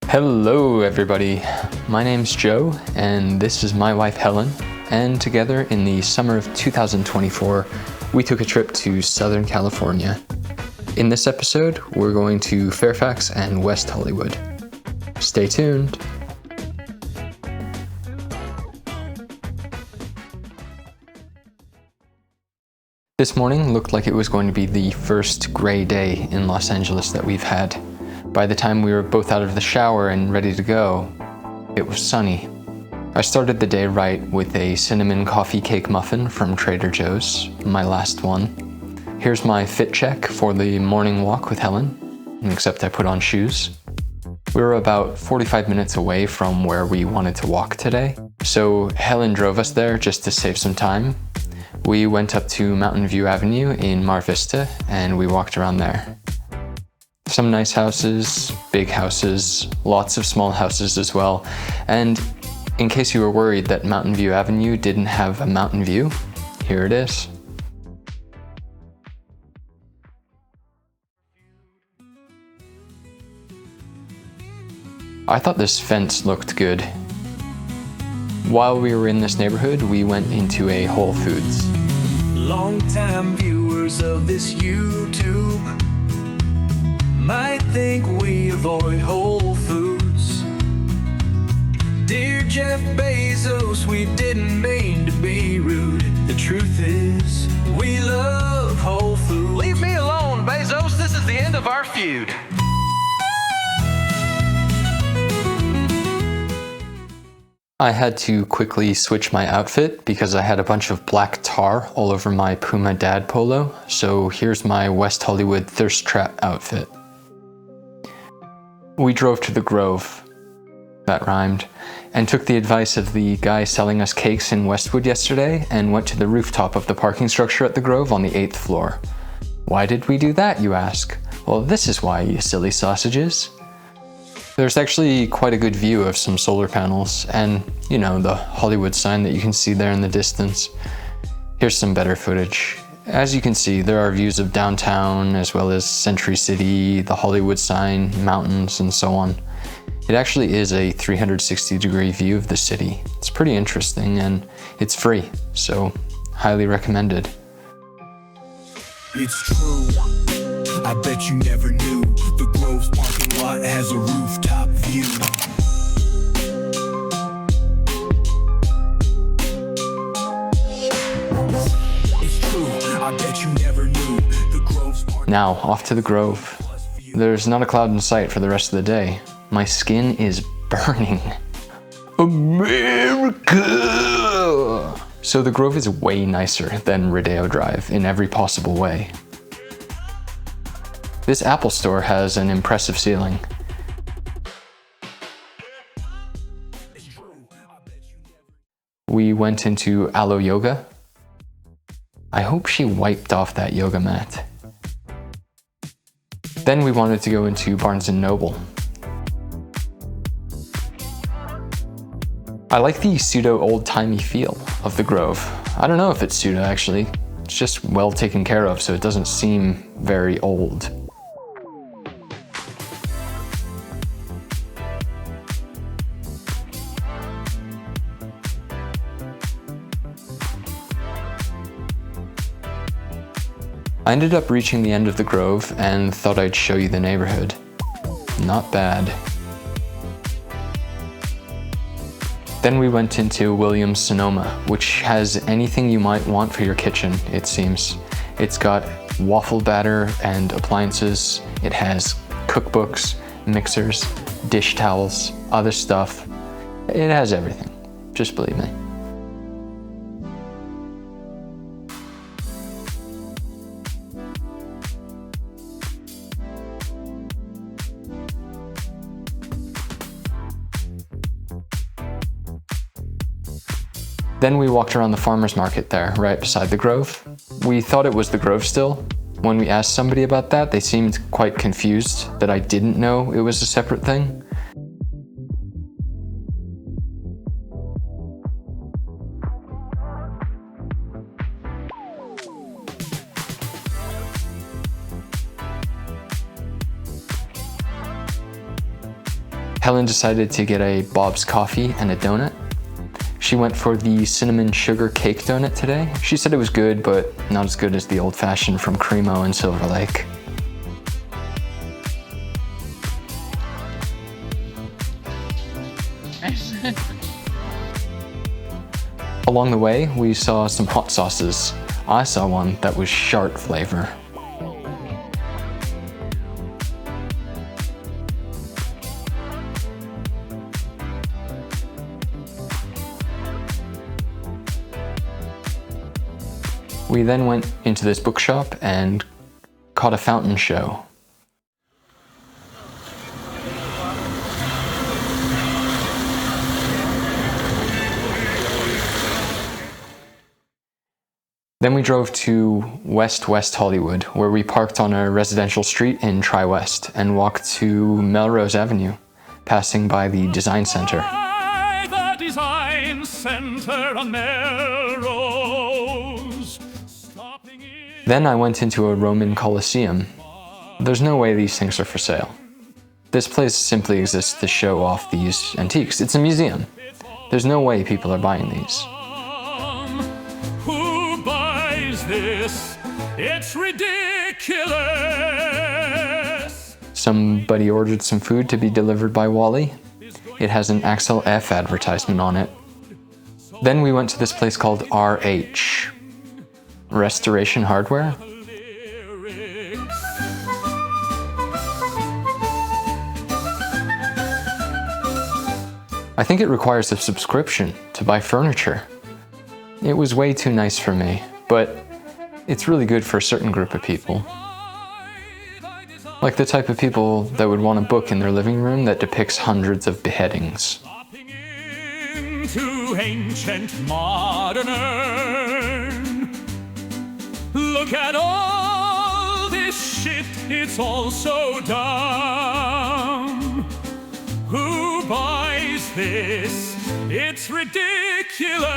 Hello everybody, my name's Joe and this is my wife Helen, and together in the summer of 2024 we took a trip to Southern California. In this episode we're going to Fairfax and West Hollywood. Stay tuned. This morning looked like it was going to be the first gray day in Los Angeles that we've had. By the time we were both out of the shower and ready to go, it was sunny. I started the day right with a cinnamon coffee cake muffin from Trader Joe's, my last one. Here's my fit check for the morning walk with Helen, except I put on shoes. We were about 45 minutes away from where we wanted to walk today, so Helen drove us there just to save some time. We went up to Mountain View Avenue in Mar Vista and we walked around there. Some nice houses, big houses, lots of small houses as well. And in case you were worried that Mountain View Avenue didn't have a mountain view, here it is. I thought this fence looked good. While we were in this neighborhood, we went into a Whole Foods. Long-time viewers of this YouTube might think we avoid Whole Foods. Dear Jeff Bezos, we didn't mean to be rude. The truth is, we love Whole Foods. Leave me alone, Bezos. This is the end of our feud. I had to quickly switch my outfit because I had a bunch of black tar all over my Puma dad polo, so here's my West Hollywood thirst trap outfit. We drove to the Grove, that rhymed, and took the advice of the guy selling us cakes in Westwood yesterday and went to the rooftop of the parking structure at the Grove on the 8th floor. Why did we do that, you ask? Well, this is why, you silly sausages. There's actually quite a good view of some solar panels and, you know, the Hollywood sign that you can see there in the distance. Here's some better footage. As you can see, there are views of downtown as well as Century City, the Hollywood sign, mountains, and so on. It actually is a 360-degree view of the city. It's pretty interesting and it's free, so highly recommended. It's true, I bet you never knew the Grove's parking lot has a rooftop view. It's true, I bet you never knew the Grove's parking. Now, off to the Grove. There's not a cloud in sight for the rest of the day. My skin is burning. America! So the Grove is way nicer than Rodeo Drive in every possible way. This Apple store has an impressive ceiling. We went into Alo Yoga. I hope she wiped off that yoga mat. Then we wanted to go into Barnes & Noble. I like the pseudo old-timey feel of the Grove. I don't know if it's pseudo actually. It's just well taken care of, so it doesn't seem very old. I ended up reaching the end of the Grove and thought I'd show you the neighborhood. Not bad. Then we went into Williams-Sonoma, which has anything you might want for your kitchen, it seems. It's got waffle batter and appliances. It has cookbooks, mixers, dish towels, other stuff. It has everything, just believe me. Then we walked around the farmer's market there, right beside the Grove. We thought it was the Grove still. When we asked somebody about that, they seemed quite confused that I didn't know it was a separate thing. Helen decided to get a Bob's coffee and a donut. She went for the cinnamon sugar cake donut today. She said it was good, but not as good as the old-fashioned from Cremo and Silver Lake. Along the way, we saw some hot sauces. I saw one that was shark flavor. We then went into this bookshop and caught a fountain show. Then we drove to West Hollywood, where we parked on a residential street in Tri-West and walked to Melrose Avenue, passing by the Design Center. The Design Center on Melrose. Then I went into a Roman Colosseum. There's no way these things are for sale. This place simply exists to show off these antiques. It's a museum. There's no way people are buying these. Who buys this? It's ridiculous. Somebody ordered some food to be delivered by Wally. It has an Axel F advertisement on it. Then we went to this place called RH. Restoration Hardware? I think it requires a subscription to buy furniture. It was way too nice for me, but it's really good for a certain group of people. Like the type of people that would want a book in their living room that depicts hundreds of beheadings. Into ancient modern. Look at all this shit, it's all so dumb. Who buys this? It's ridiculous.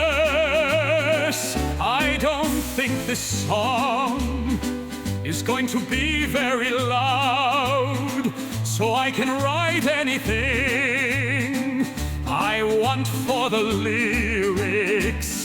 I don't think this song is going to be very loud, so I can write anything I want for the lyrics.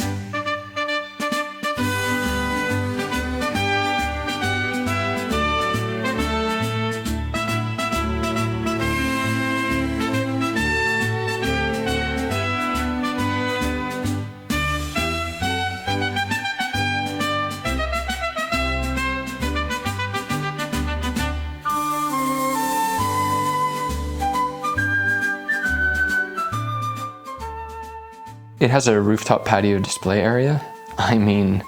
It has a rooftop patio display area. I mean,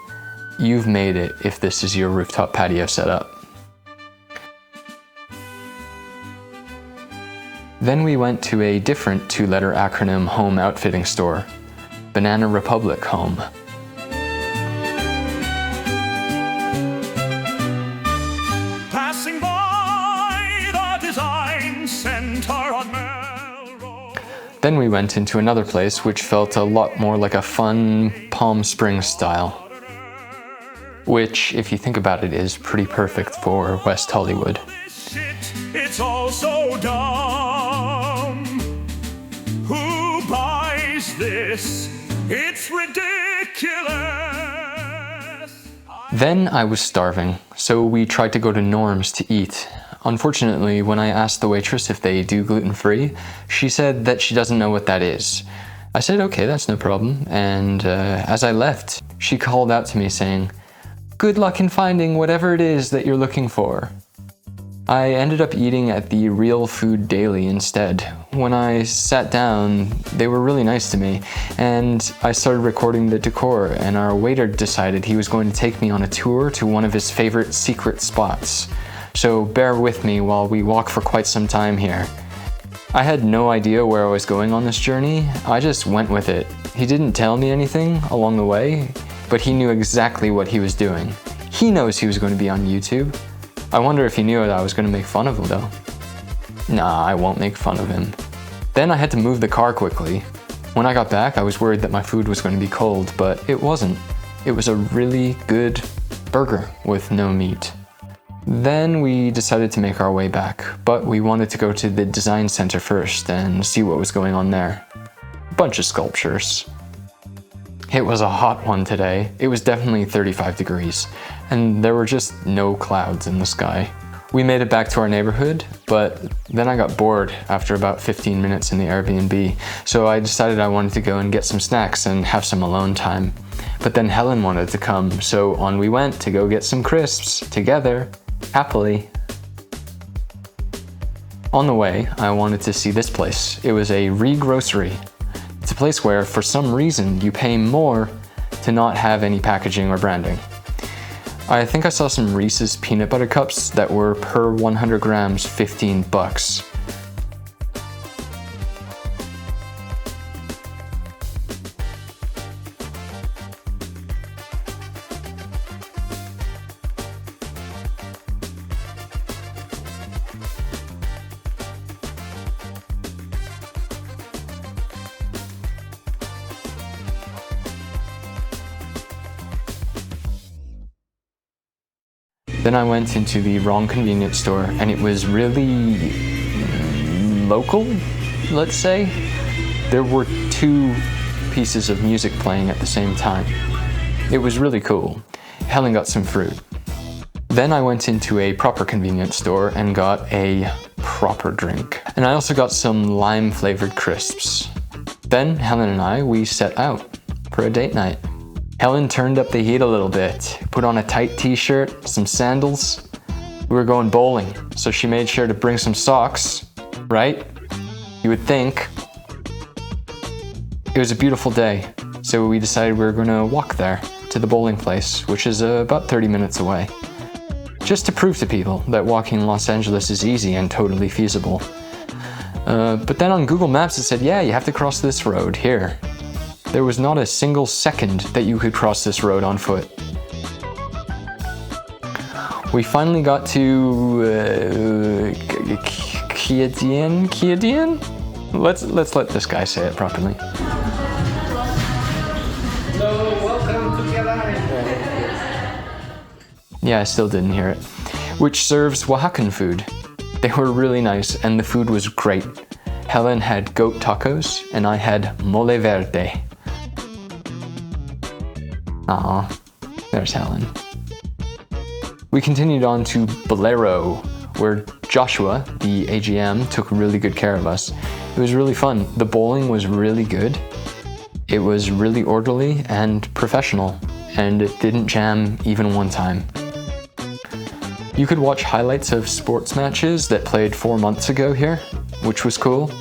you've made it if this is your rooftop patio setup. Then we went to a different two-letter acronym home outfitting store, Banana Republic Home. Passing by the Design Center on Melrose. Then we went into another place which felt a lot more like a fun Palm Springs style. Which, if you think about it, is pretty perfect for West Hollywood. It's all so dumb. Who buys this? It's ridiculous. Then I was starving, so we tried to go to Norm's to eat. Unfortunately, when I asked the waitress if they do gluten-free, she said that she doesn't know what that is. I said, okay, that's no problem, and as I left, she called out to me saying, "Good luck in finding whatever it is that you're looking for." I ended up eating at the Real Food Daily instead. When I sat down, they were really nice to me, and I started recording the decor, and our waiter decided he was going to take me on a tour to one of his favorite secret spots. So bear with me while we walk for quite some time here. I had no idea where I was going on this journey. I just went with it. He didn't tell me anything along the way, but he knew exactly what he was doing. He knows he was going to be on YouTube. I wonder if he knew that I was going to make fun of him though. Nah, I won't make fun of him. Then I had to move the car quickly. When I got back, I was worried that my food was going to be cold, but it wasn't. It was a really good burger with no meat. Then we decided to make our way back, but we wanted to go to the design center first and see what was going on there. A bunch of sculptures. It was a hot one today. It was definitely 35 degrees, and there were just no clouds in the sky. We made it back to our neighborhood, but then I got bored after about 15 minutes in the Airbnb, so I decided I wanted to go and get some snacks and have some alone time. But then Helen wanted to come, so on we went to go get some crisps together, happily. On the way, I wanted to see this place. It was a re-grocery. It's a place where, for some reason, you pay more to not have any packaging or branding. I think I saw some Reese's peanut butter cups that were per 100 grams $15. Then I went into the wrong convenience store, and it was really local, let's say. There were 2 pieces of music playing at the same time. It was really cool. Helen got some fruit. Then I went into a proper convenience store and got a proper drink. And I also got some lime-flavored crisps. Then Helen and we set out for a date night. Helen turned up the heat a little bit, put on a tight t-shirt, some sandals. We were going bowling, so she made sure to bring some socks, right? You would think. It was a beautiful day, so we decided we were going to walk there to the bowling place, which is about 30 minutes away. Just to prove to people that walking in Los Angeles is easy and totally feasible. But then on Google Maps it said, yeah, you have to cross this road here. There was not a single second that you could cross this road on foot. We finally got to Kiadian? Let's let this guy say it properly. So, welcome to Kiadian. Yeah, I still didn't hear it. Which serves Oaxacan food. They were really nice, and the food was great. Helen had goat tacos, and I had mole verde. Aw, there's Helen. We continued on to Bolero, where Joshua, the AGM, took really good care of us. It was really fun. The bowling was really good. It was really orderly and professional, and it didn't jam even one time. You could watch highlights of sports matches that played 4 months ago here, which was cool.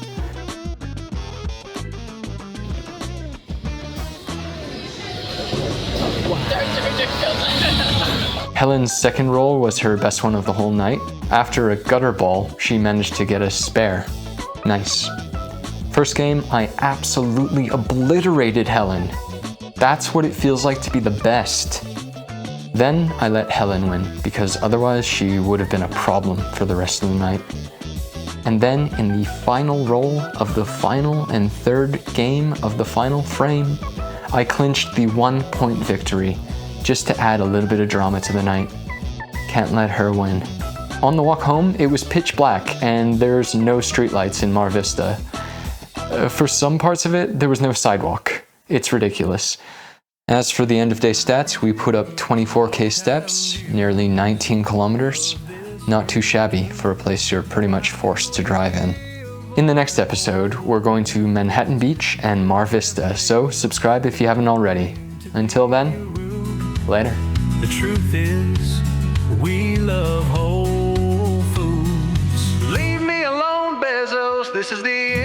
Helen's second roll was her best one of the whole night. After a gutter ball, she managed to get a spare. Nice. First game, I absolutely obliterated Helen. That's what it feels like to be the best. Then I let Helen win, because otherwise she would have been a problem for the rest of the night. And then in the final roll of the final and third game of the final frame, I clinched the 1-point victory, just to add a little bit of drama to the night. Can't let her win. On the walk home, it was pitch black, and there's no streetlights in Mar Vista. For some parts of it, there was no sidewalk. It's ridiculous. As for the end of day stats, we put up 24K steps, nearly 19 kilometers. Not too shabby for a place you're pretty much forced to drive in. In the next episode, we're going to Manhattan Beach and Mar Vista, so subscribe if you haven't already. Until then, later. The truth is, we love Whole Foods. Leave me alone, Bezos. This is the